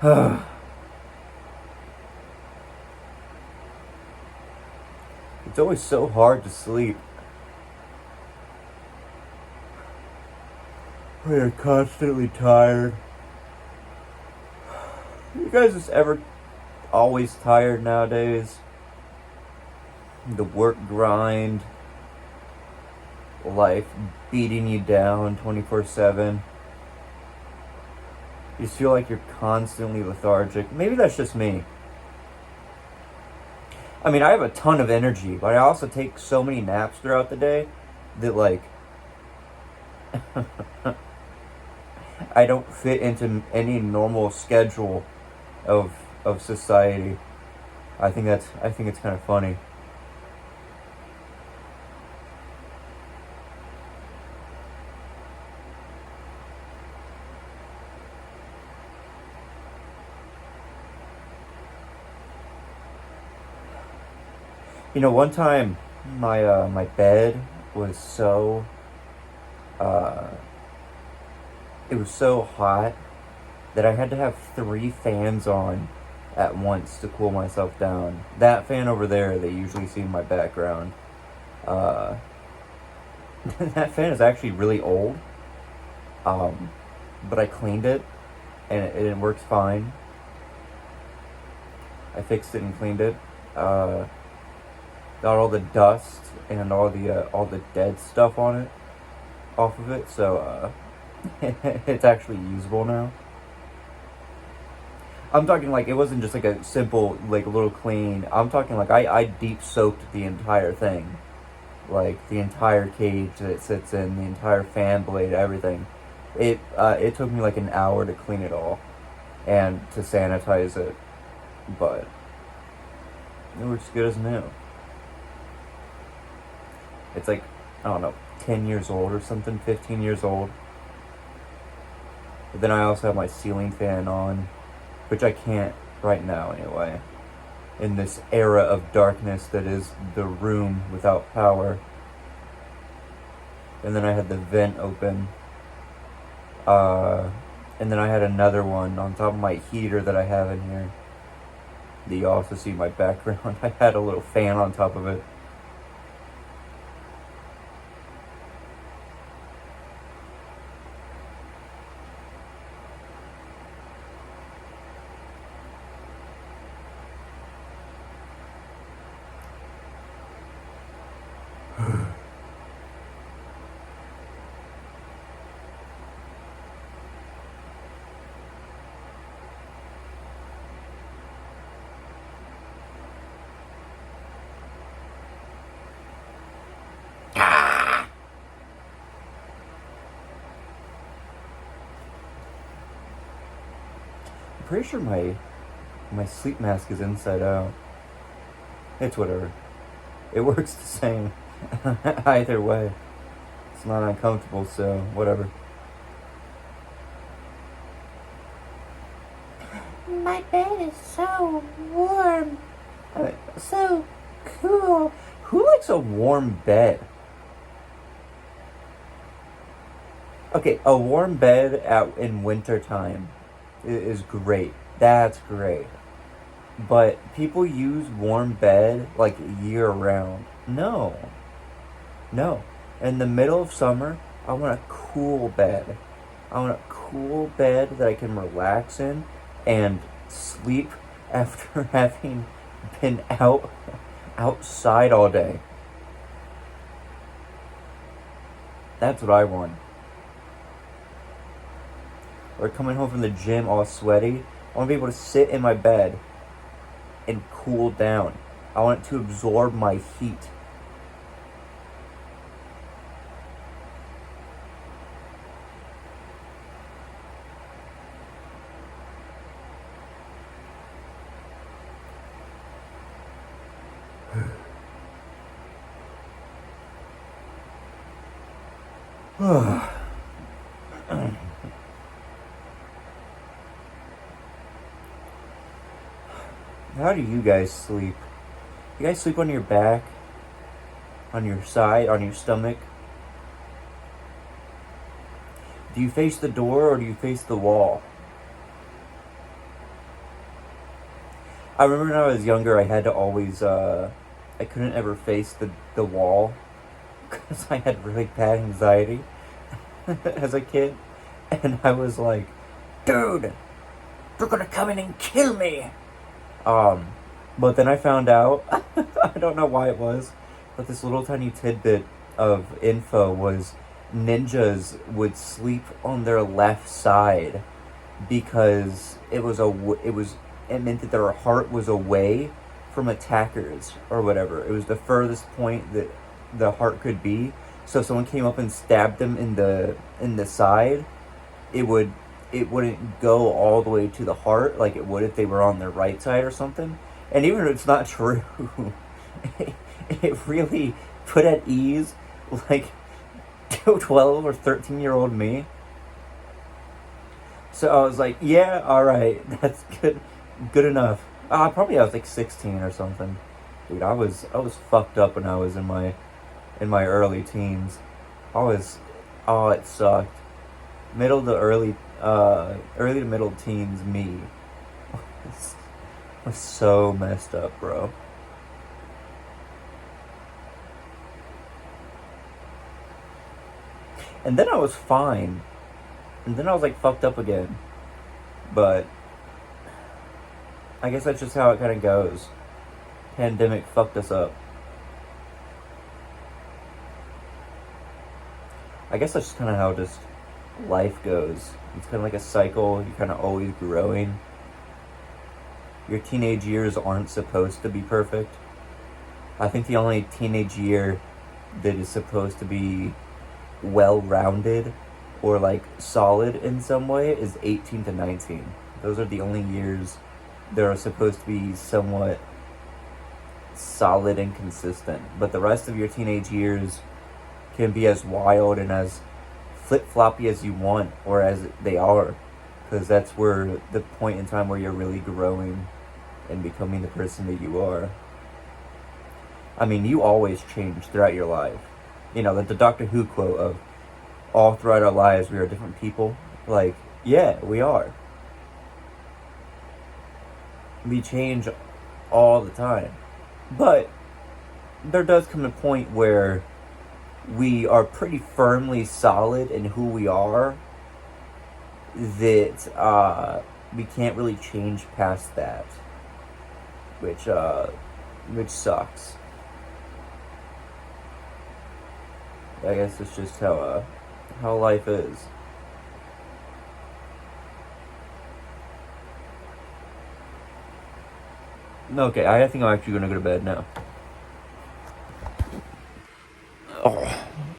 It's always so hard to sleep. We are constantly tired. You guys just ever always tired nowadays? The work grind, life beating you down 24/7. You just feel like you're constantly lethargic. Maybe that's just me. I mean, I have a ton of energy, but I also take so many naps throughout the day that, like, I don't fit into any normal schedule of society. I think it's kind of funny. You know, one time my bed was so uh, it was so hot that I had to have 3 fans on at once to cool myself down. That fan over there that you usually see in my background, uh, that fan is actually really old. Um, but I cleaned it and it works fine. I fixed it and cleaned it. Uh, got all the dust and all the dead stuff on it off of it, so it's actually usable now. I'm talking like it wasn't just like a simple like little clean. I'm talking like I deep soaked the entire thing, like the entire cage that it sits in, the entire fan blade, everything. It took me like an hour to clean it all and to sanitize it, but it works good as new. It's like, I don't know, 10 years old or something, 15 years old. But then I also have my ceiling fan on, which I can't right now anyway. In this era of darkness that is the room without power. And then I had the vent open. And then I had another one on top of my heater that I have in here. You also see my background. I had a little fan on top of it. I'm pretty sure my sleep mask is inside out. It's whatever. It works the same. Either way. It's not uncomfortable, so whatever. My bed is so warm, so cool. Who likes a warm bed? Okay, a warm bed out in winter time is great. That's great. But people use warm bed like year round. No. No. In the middle of summer, I want a cool bed. I want a cool bed that I can relax in and sleep after having been outside all day. That's what I want. Or coming home from the gym all sweaty. I want to be able to sit in my bed and cool down. I want it to absorb my heat. How do you guys sleep? You guys sleep on your back? On your side? On your stomach? Do you face the door or do you face the wall? I remember when I was younger, I had to always, I couldn't ever face the wall because I had really bad anxiety as a kid. And I was like, dude, they're gonna come in and kill me. Um, but then I found out, I don't know why it was, but this little tiny tidbit of info was ninjas would sleep on their left side because it meant that their heart was away from attackers or whatever. It was the furthest point that the heart could be. So if someone came up and stabbed them in the side, it would it wouldn't go all the way to the heart like it would if they were on their right side or something. And even if it's not true, it really put at ease like 12 or 13-year-old me. So I was like, yeah, all right, that's good enough. Probably I was like 16 or something. Dude, I was fucked up when I was in my early teens. I was, oh, it sucked. Early to middle teens me was so messed up, bro. And then I was fine. And then I was like fucked up again. But I guess that's just how it kind of goes. Pandemic fucked us up. I guess that's just kind of how just life goes. It's kind of like a cycle. You're kind of always growing. Your teenage years aren't supposed to be perfect. I think the only teenage year that is supposed to be well-rounded or like solid in some way is 18 to 19. Those are the only years that are supposed to be somewhat solid and consistent. But the rest of your teenage years can be as wild and as flip-floppy as you want, or as they are, because that's where the point in time where you're really growing and becoming the person that you are. I mean, you always change throughout your life. You know, the Doctor Who quote of all throughout our lives we are different people. Like, yeah, we are. We change all the time. But there does come a point where we are pretty firmly solid in who we are, that we can't really change past that, which sucks. I guess it's just how life is. Okay, I think I'm actually gonna go to bed now.